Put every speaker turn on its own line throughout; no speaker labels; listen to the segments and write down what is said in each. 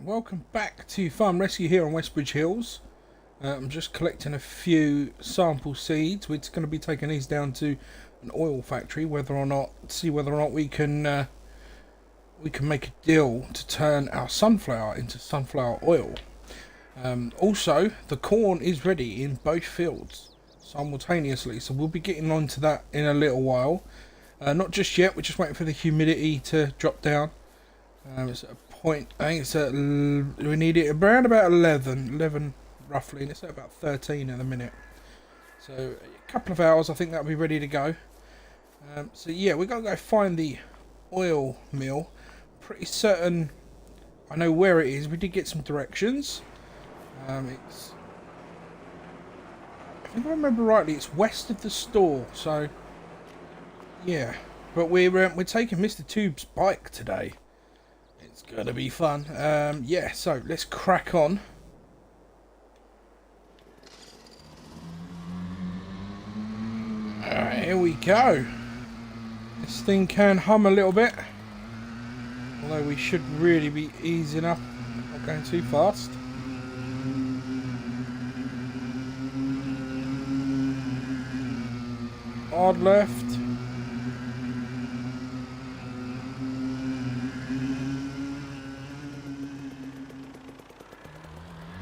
Welcome back to Farm Rescue here on Westbridge Hills. I'm just collecting a few sample seeds. We're just going to be taking these down to an oil factory, whether or not we can make a deal to turn our sunflower into sunflower oil. Also, the corn is ready in both fields simultaneously, so we'll be getting on to that in a little while. Not just yet. We're just waiting for the humidity to drop down. It's at a point, I think it's at, we need it around about 11 roughly, and it's at about 13 in the minute. So a couple of hours, I think that'll be ready to go. So yeah, we're going to go find the oil mill. Pretty certain I know where it is. We did get some directions. It's, I think I remember rightly, it's west of the store, so yeah. But we're taking Mr. Tube's bike today. It's gonna be fun. Yeah, so let's crack on. Alright, here we go. This thing can hum a little bit, although we should really be easing up, not going too fast. Hard left.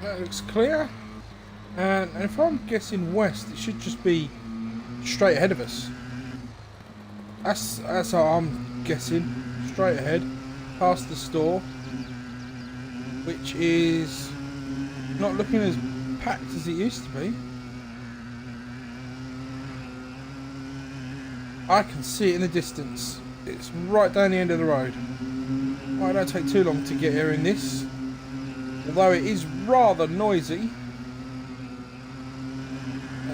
That looks clear, and if I'm guessing west, it should just be straight ahead of us. That's how I'm guessing. Straight ahead, past the store, which is not looking as packed as it used to be. I can see it in the distance. It's right down the end of the road. Well, it don't take too long to get here in this. Although it is rather noisy.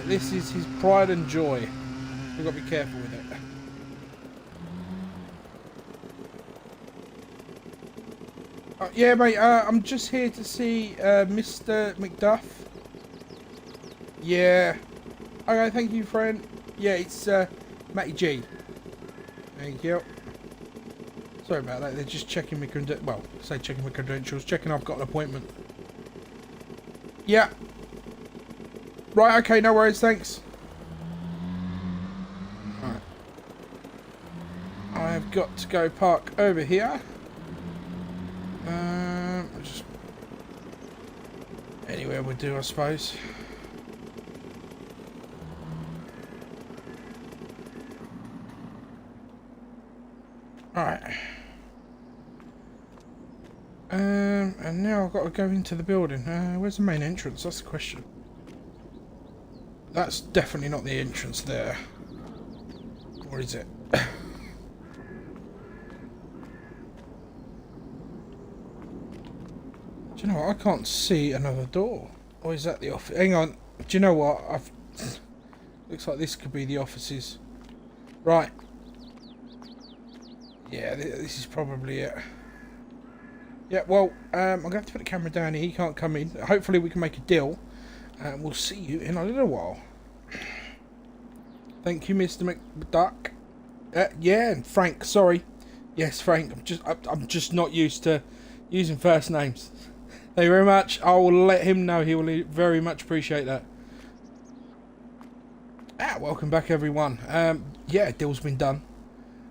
This is his pride and joy. We've got to be careful with it. Yeah, mate, I'm just here to see Mr. McDuff. Yeah. Okay, thank you, friend. Yeah, it's Matty G. Thank you. Sorry about that, they're just checking my checking my credentials, checking I've got an appointment. Yeah. Right, okay, no worries, thanks. Right. I've got to go park over here. Just anywhere would do, I suppose. Alright. And now I've got to go into the building. Where's the main entrance? That's the question. That's definitely not the entrance there. Or is it? Do you know what? I can't see another door. Or is that the office? Hang on. Do you know what? Looks like this could be the offices. Right. Yeah, this is probably it. Yeah, well, I'm going to have to put the camera down here. He can't come in. Hopefully we can make a deal. And we'll see you in a little while. Thank you, Mr. McDuck. Yeah, and Frank, sorry. Yes, Frank, I'm just not used to using first names. Thank you very much. I will let him know. He will very much appreciate that. Welcome back, everyone. Yeah, deal's been done.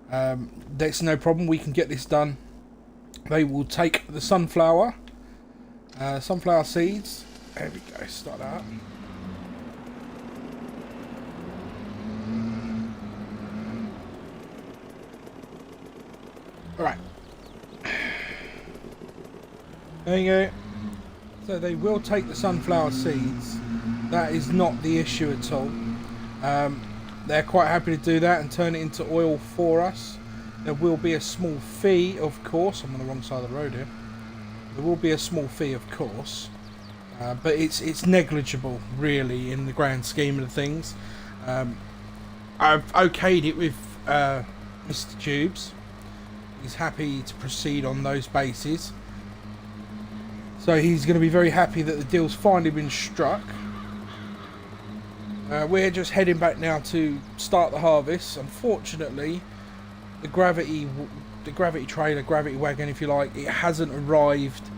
That's no problem. We can get this done. They will take the sunflower seeds. There we go. Start that up. All right. There you go. So they will take the sunflower seeds. That is not the issue at all. They're quite happy to do that and turn it into oil for us. There will be a small fee, of course. I'm on the wrong side of the road here. There will be a small fee, of course, but it's negligible, really, in the grand scheme of things. I've okayed it with Mr. Tubes. He's happy to proceed on those bases. So he's going to be very happy that the deal's finally been struck. We're just heading back now to start the harvest. Unfortunately, the gravity trailer, gravity wagon, if you like, it hasn't arrived.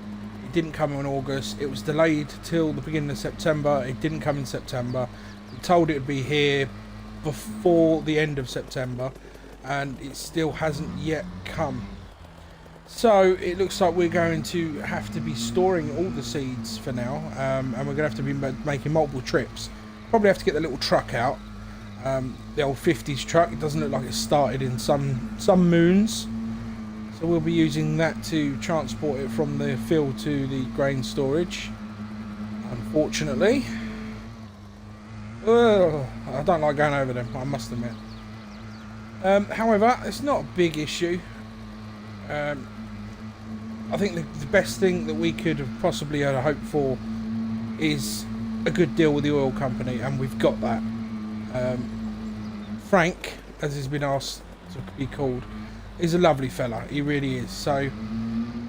It didn't come in August. It was delayed till the beginning of September. It didn't come in September. We told it would be here before the end of September, and it still hasn't yet come. So it looks like we're going to have to be storing all the seeds for now, and we're going to have to be making multiple trips. Probably have to get the little truck out, the old 50s truck. It doesn't look like it started in some moons, so we'll be using that to transport it from the field to the grain storage, unfortunately. I don't like going over them, I must admit. However, it's not a big issue. I think the best thing that we could have possibly had a hope for is a good deal with the oil company, and we've got that. Frank, as he's been asked to be called, is a lovely fella. He really is. So,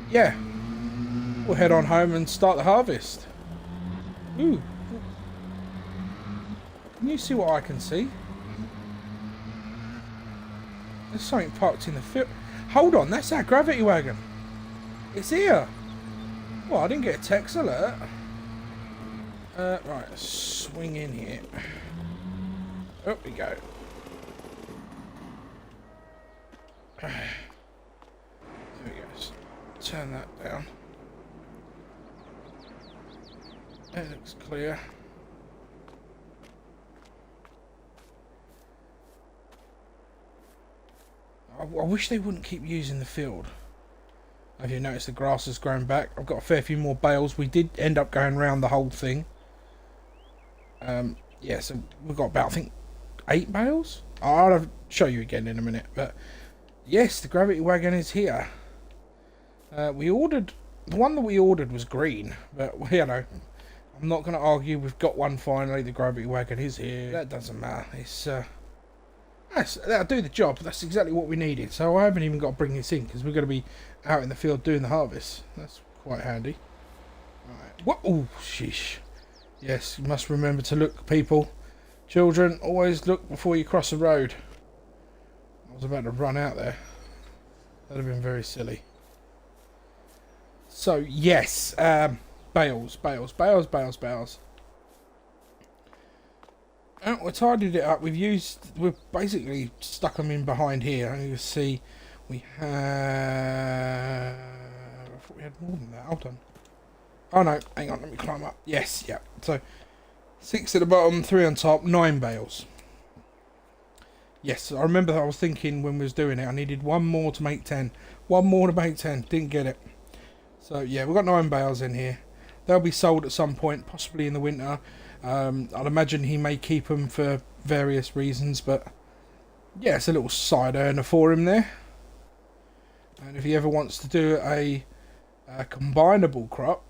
yeah, we'll head on home and start the harvest. Ooh. Can you see what I can see? There's something parked in the field. Hold on, that's our gravity wagon. It's here. Well, I didn't get a text alert. Right, let's swing in here. Up we go. There we go. Just turn that down. That looks clear. I wish they wouldn't keep using the field. Have you noticed the grass has grown back? I've got a fair few more bales. We did end up going around the whole thing. Yeah, so we've got about, I think, 8 bales? I'll show you again in a minute. But yes, the gravity wagon is here. We ordered, the one that we ordered was green, but you know, I'm not going to argue. We've got one finally. The gravity wagon is here. That doesn't matter. It's that'll do the job. That's exactly what we needed. So I haven't even got to bring this in because we're going to be out in the field doing the harvest. That's quite handy. Right. What? Oh, sheesh. Yes, you must remember to look, people. Children, always look before you cross the road. I was about to run out there. That'd have been very silly. So, yes. Bales. We tidied it up. We've basically stuck them in behind here. And you can see we have... I thought we had more than that. Hold on. Oh no, hang on, let me climb up. Yes, yeah. So 6 at the bottom, 3 on top, 9 bales. Yes, I remember I was thinking when we was doing it, I needed 1 more to make 10. 1 more to make 10. Didn't get it. So yeah, we've got 9 bales in here. They'll be sold at some point, possibly in the winter. I'd imagine he may keep them for various reasons, but yeah, it's a little side earner for him there. And if he ever wants to do a combinable crop,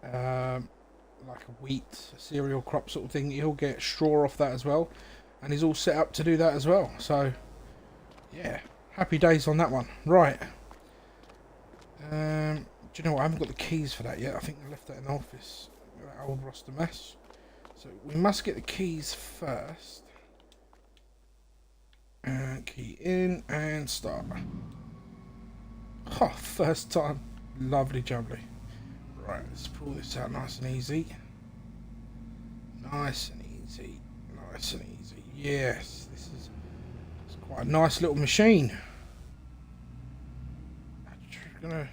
like a wheat, a cereal crop sort of thing, he'll get straw off that as well, and he's all set up to do that as well. So yeah, happy days on that one. Right, do you know what, I haven't got the keys for that yet. I think I left that in the office, that old roster mess. So we must get the keys first. And key in and start. Oh, first time. Lovely jubbly. Right, let's pull this out nice and easy. Nice and easy. Nice and easy. Yes, this is quite a nice little machine. I'm going to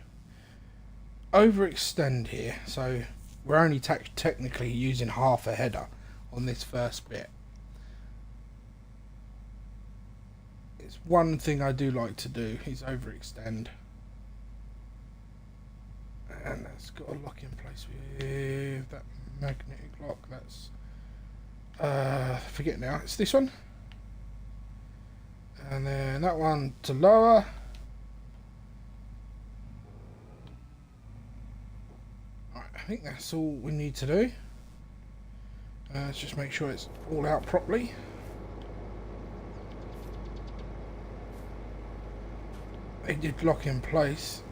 overextend here. So we're only technically using half a header on this first bit. It's one thing I do like to do is overextend. And that's got a lock in place with that magnetic lock. That's forget now, it's this one, and then that one to lower. Right, I think that's all we need to do. Let's just make sure it's all out properly. They did lock in place.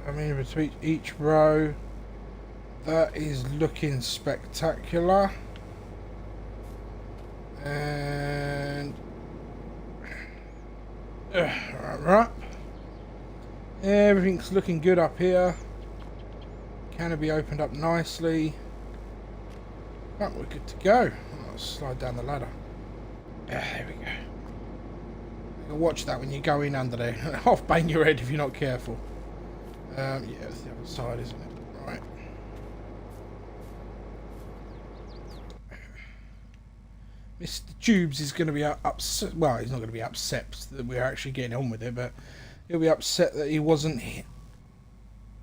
I mean, between each row, that is looking spectacular. And right, everything's looking good up here. canopy opened up nicely. Right, we're good to go. I'll slide down the ladder. There we go. You'll watch that when you go in under there. Half bang your head if you're not careful. Yeah, it's the other side, isn't it? Right. Mr. Tubes is going to be upset. Well, he's not going to be upset that we're actually getting on with it, but he'll be upset that he wasn't here.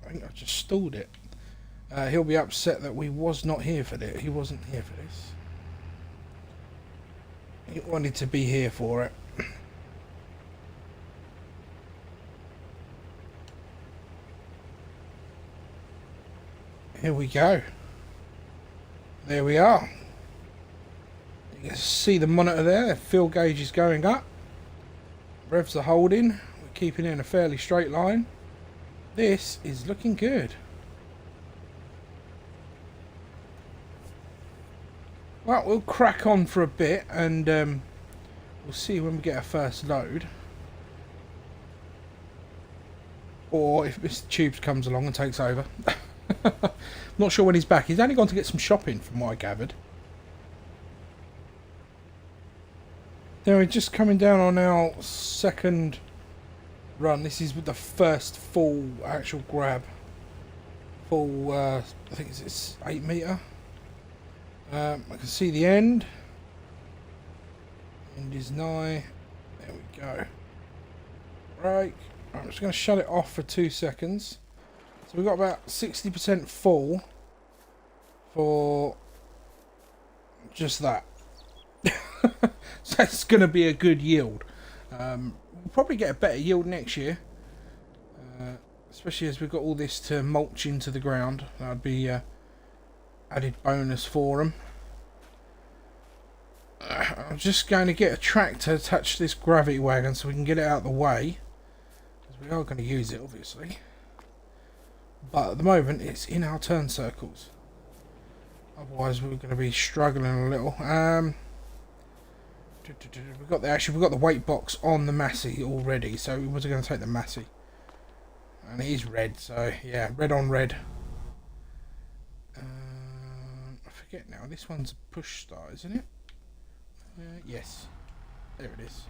I think I just stalled it. He'll be upset that we was not here for this. He wasn't here for this. He wanted to be here for it. Here we go. There we are. You can see the monitor there. The fuel gauge is going up. Revs are holding. We're keeping in a fairly straight line. This is looking good. Well, we'll crack on for a bit and we'll see when we get our first load. Or if Mr. Tubes comes along and takes over. Not sure when he's back. He's only gone to get some shopping from what I gathered. Then we're just coming down on our second run. This is with the first full actual grab. Full, I think it's 8 metre. I can see the end. End is nigh. There we go. Right. I'm just going to shut it off for 2 seconds. So we've got about 60% full for just that. So that's going to be a good yield. We'll probably get a better yield next year. Especially as we've got all this to mulch into the ground. That would be added bonus for them. I'm just going to get a tractor to touch this gravity wagon so we can get it out of the way. Because we are going to use it obviously. But at the moment it's in our turn circles. Otherwise we're going to be struggling a little. We've got the weight box on the Massey already, so we wasn't going to take the Massey. And it is red, so yeah, red on red. I forget now, this one's a push start, isn't it? Yes, there it is.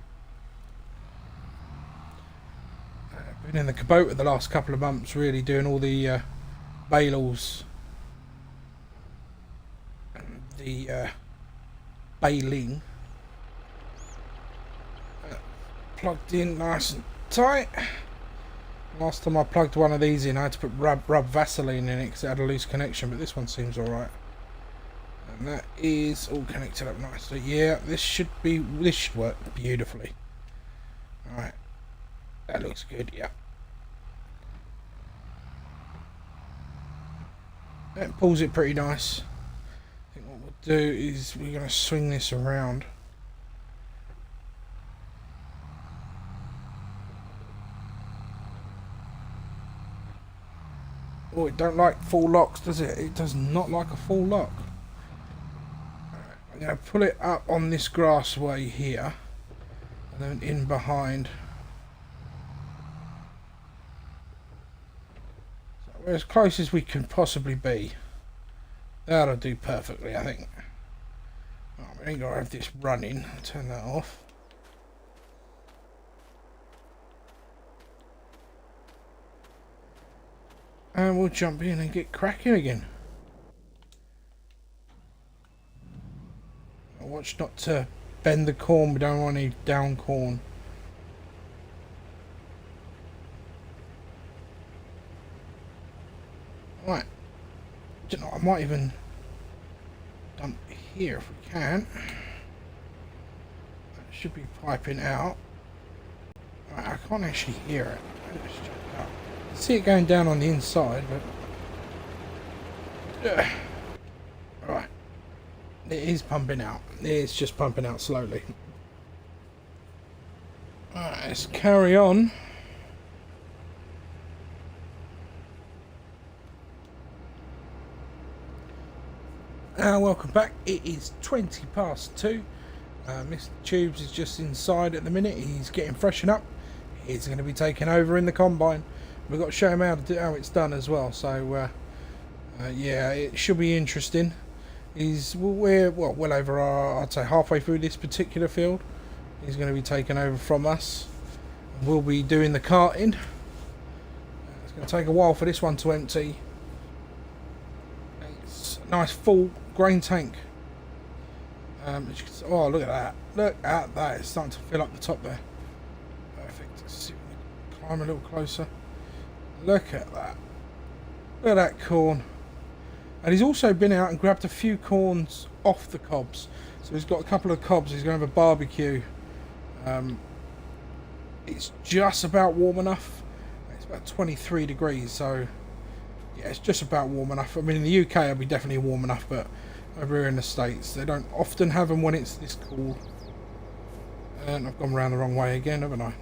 Been in the Kubota the last couple of months, really doing all the bales, and the baling. Plugged in nice and tight. Last time I plugged one of these in, I had to put rub Vaseline in it because it had a loose connection, but this one seems alright. And that is all connected up nicely. Yeah, this should work beautifully. Alright. That looks good, yeah. That pulls it pretty nice. I think what we'll do is we're going to swing this around. Oh, it don't like full locks, does it? It does not like a full lock. Alright, I'm going to pull it up on this grassway here. And then in behind. So we're as close as we can possibly be. That'll do perfectly, I think. Oh, we ain't got to have this running. I'll turn that off. And we'll jump in and get cracking again. Watch not to bend the corn, we don't want any down corn. Right. You know, I might even dump here if we can. That should be piping out. Right, I can't actually hear it. Let's check it out. See it going down on the inside, but right, it is pumping out. It's just pumping out slowly. Alright, let's carry on. Welcome back. It is 20 past 2. Mr. Tubes is just inside at the minute. He's getting freshened up. He's going to be taking over in the combine. We've got to show him how it's done as well, so Yeah, it should be interesting. We're well over our, I'd say halfway through this particular field. He's going to be taken over from us. We'll be doing the carting. It's going to take a while for this one to empty. It's a nice full grain tank. Oh, look at that. Look at that. It's starting to fill up the top there. Perfect. Let's see if we can climb a little closer. Look at that. Look at that corn. And he's also been out and grabbed a few corns off the cobs. So he's got a couple of cobs. He's going to have a barbecue. It's just about warm enough. It's about 23 degrees. So, yeah, it's just about warm enough. I mean, in the UK, it'll be definitely warm enough. But over here in the States, they don't often have them when it's this cool. And I've gone around the wrong way again, haven't I? I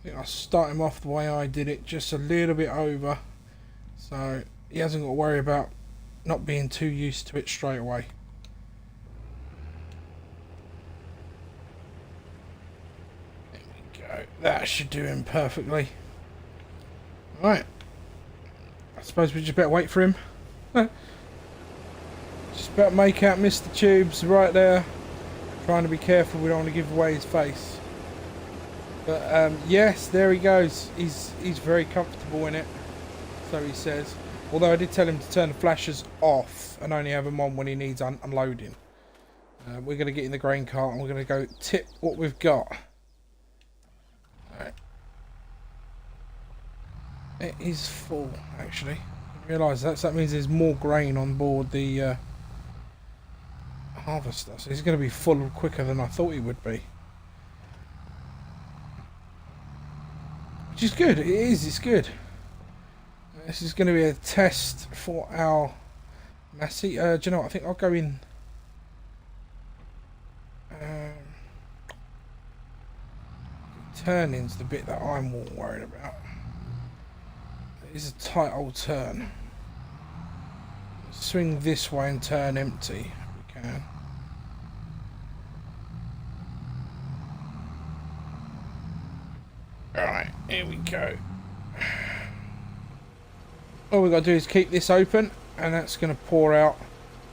think I'll start him off the way I did it. Just a little bit over. So he hasn't got to worry about not being too used to it straight away. There we go. That should do him perfectly. Right. I suppose we just better wait for him. Just about to make out Mr. Tubes right there. Trying to be careful, we don't want to give away his face. But yes, there he goes. He's very comfortable in it. So he says. Although I did tell him to turn the flashers off and only have them on when he needs unloading. We're going to get in the grain cart and we're going to go tip what we've got. Alright. It is full, actually. I realise that, so that means there's more grain on board the harvester. So he's going to be full quicker than I thought he would be. Which is good. It is, it's good. This is going to be a test for our Massey. Do you know what? I think I'll go in. Turning's the bit that I'm more worried about. It is a tight old turn. Swing this way and turn empty if we can. Alright, here we go. All we've got to do is keep this open and that's going to pour out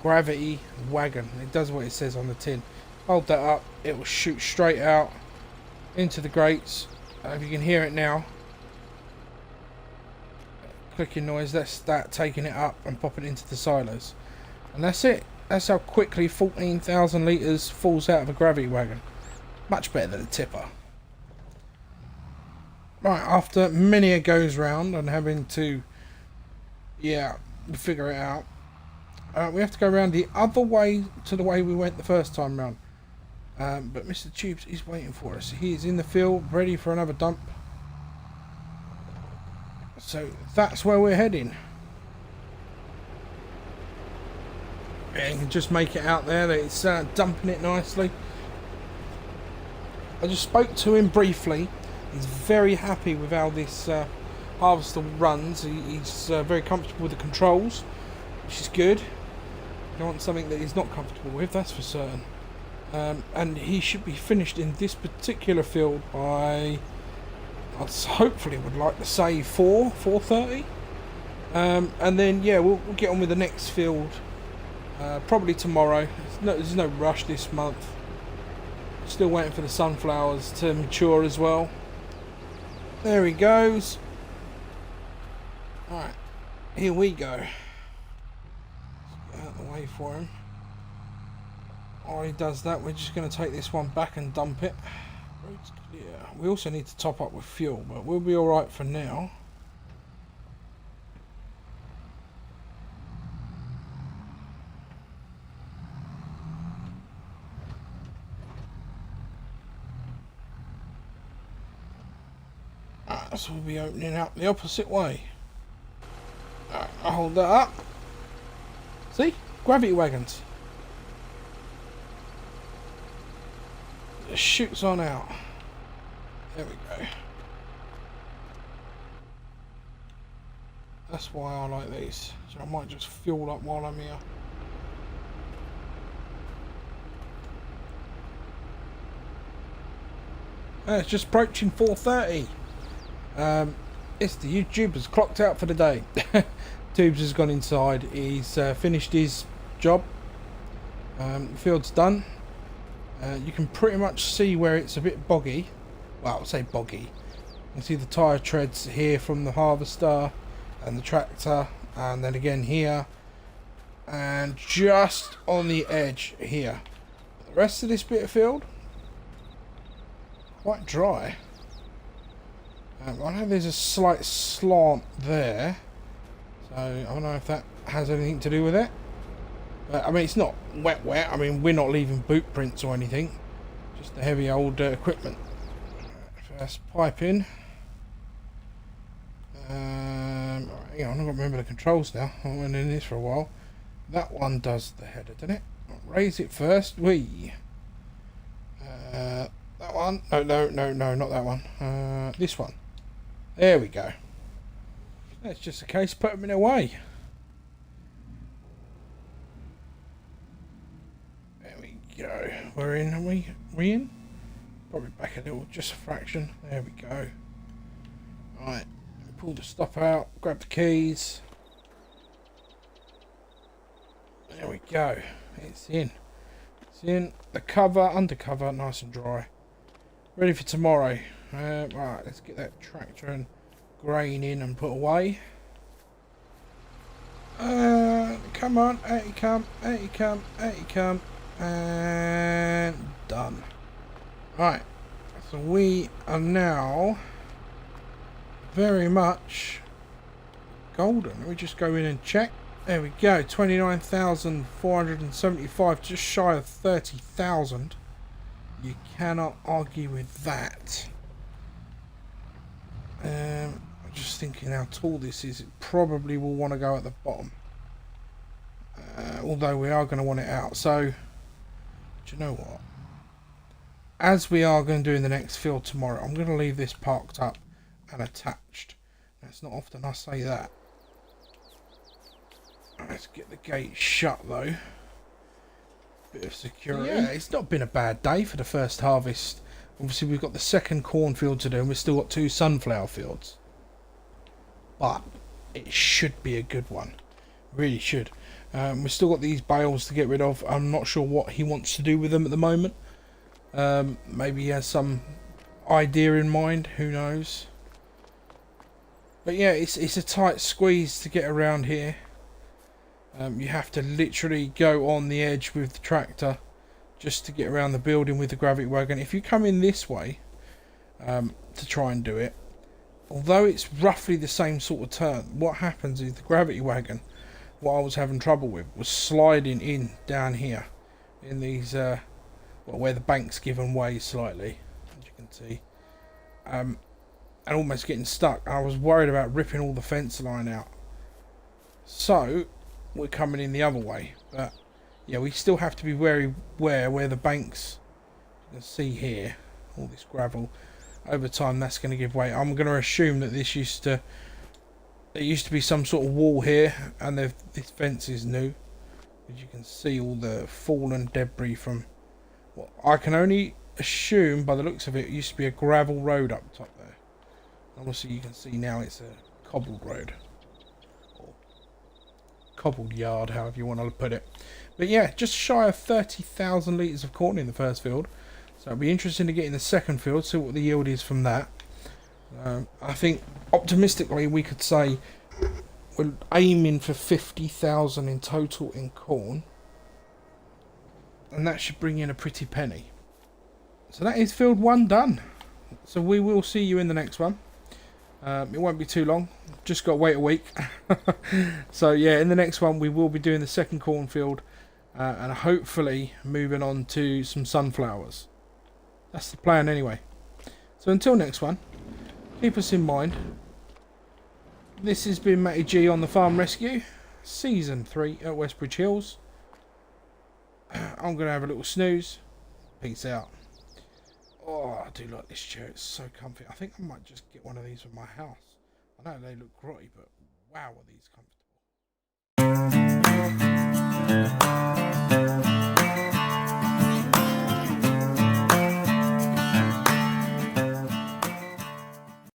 gravity wagon. It does what it says on the tin. Hold that up, it will shoot straight out into the grates. If you can hear it now, clicking noise, that's that taking it up and popping it into the silos. And that's it. That's how quickly 14,000 litres falls out of a gravity wagon. Much better than a tipper. Right, after many a goes round and having to figure it out, we have to go around the other way to the way we went the first time round. But Mr. Tubes is waiting for us. He is in the field ready for another dump. So that's where we're heading. Yeah, you can just make it out there that it's dumping it nicely. I just spoke to him briefly. He's very happy with how this harvester runs. He's very comfortable with the controls, which is good. You don't want something that he's not comfortable with, that's for certain. And he should be finished in this particular field by, hopefully would like to say 4:30. And then yeah, we'll get on with the next field probably tomorrow. There's no rush this month. Still waiting for the sunflowers to mature as well. There he goes. Alright, here we go. Let's get out of the way for him. While he does that, we're just going to take this one back and dump it. Road's clear. We also need to top up with fuel, but we'll be alright for now. So we'll be opening out the opposite way. Alright, I'll hold that up. See? Gravity wagons. It shoots on out. There we go. That's why I like these. So I might just fuel up while I'm here. It's just approaching 4:30. It's the YouTubers clocked out for the day. Tubes has gone inside. He's finished his job. The field's done. You can pretty much see where it's a bit boggy. Well, I'll say boggy. You can see the tyre treads here from the harvester and the tractor, and then again here, and just on the edge here. The rest of this bit of field, quite dry. I know there's a slight slant there, so I don't know if that has anything to do with it. But I mean, it's not wet. I mean, we're not leaving boot prints or anything, just the heavy old equipment. First pipe in. Right, hang on, I've got to remember the controls now. I went in this for a while. That one does the header, doesn't it? Raise it first. That one. No, not that one. This one. There we go. That's just a case of putting it away. There we go. We're in, are we? We in? Probably back a little, just a fraction. There we go. Right. Pull the stop out, grab the keys. There we go. It's in. It's in. The cover, undercover, nice and dry. Ready for tomorrow. Right, let's get that tractor and grain in and put away. Come on, out you come, out you come, out you come. And done. Right. So we are now very much golden. Let me just go in and check. There we go, 29,475, just shy of 30,000. You cannot argue with that. I'm just thinking how tall this is. It probably will want to go at the bottom, although we are going to want it out. So, do you know what? As we are going to do in the next field tomorrow, I'm going to leave this parked up and attached. Now, it's not often I say that. Let's get the gate shut though. Bit of security. Yeah, it's not been a bad day for the first harvest. Obviously we've got the second cornfield to do and we've still got 2 sunflower fields. But it should be a good one. Really should. We've still got these bales to get rid of. I'm not sure what he wants to do with them at the moment. Maybe he has some idea in mind, who knows. But yeah, it's a tight squeeze to get around here. You have to literally go on the edge with the tractor just to get around the building with the gravity wagon. If you come in this way to try and do it, although it's roughly the same sort of turn, what happens is the gravity wagon, what I was having trouble with, was sliding in down here in these well, where the bank's given way slightly, as you can see, and almost getting stuck. I was worried about ripping all the fence line out, so we're coming in the other way. But yeah, we still have to be very aware where the banks, you can see here, all this gravel, over time that's going to give way. I'm going to assume that this used to be some sort of wall here, and this fence is new, as you can see all the fallen debris from, well, I can only assume by the looks of it, it used to be a gravel road up top there. Obviously you can see now it's a cobbled road, or cobbled yard, however you want to put it. But yeah, just shy of 30,000 litres of corn in the first field. So it'll be interesting to get in the second field, see what the yield is from that. I think optimistically we could say we're aiming for 50,000 in total in corn, and that should bring in a pretty penny. So that is field 1 done. So we will see you in the next one. It won't be too long, just got to wait a week. So yeah, in the next one we will be doing the second cornfield, and hopefully moving on to some sunflowers. That's the plan anyway. So until next one, keep us in mind. This has been Matty G on the Farm Rescue, Season 3 at Westbridge Hills. I'm going to have a little snooze. Peace out. Oh, I do like this chair. It's so comfy. I think I might just get one of these for my house. I know they look grotty, but wow, are these comfortable.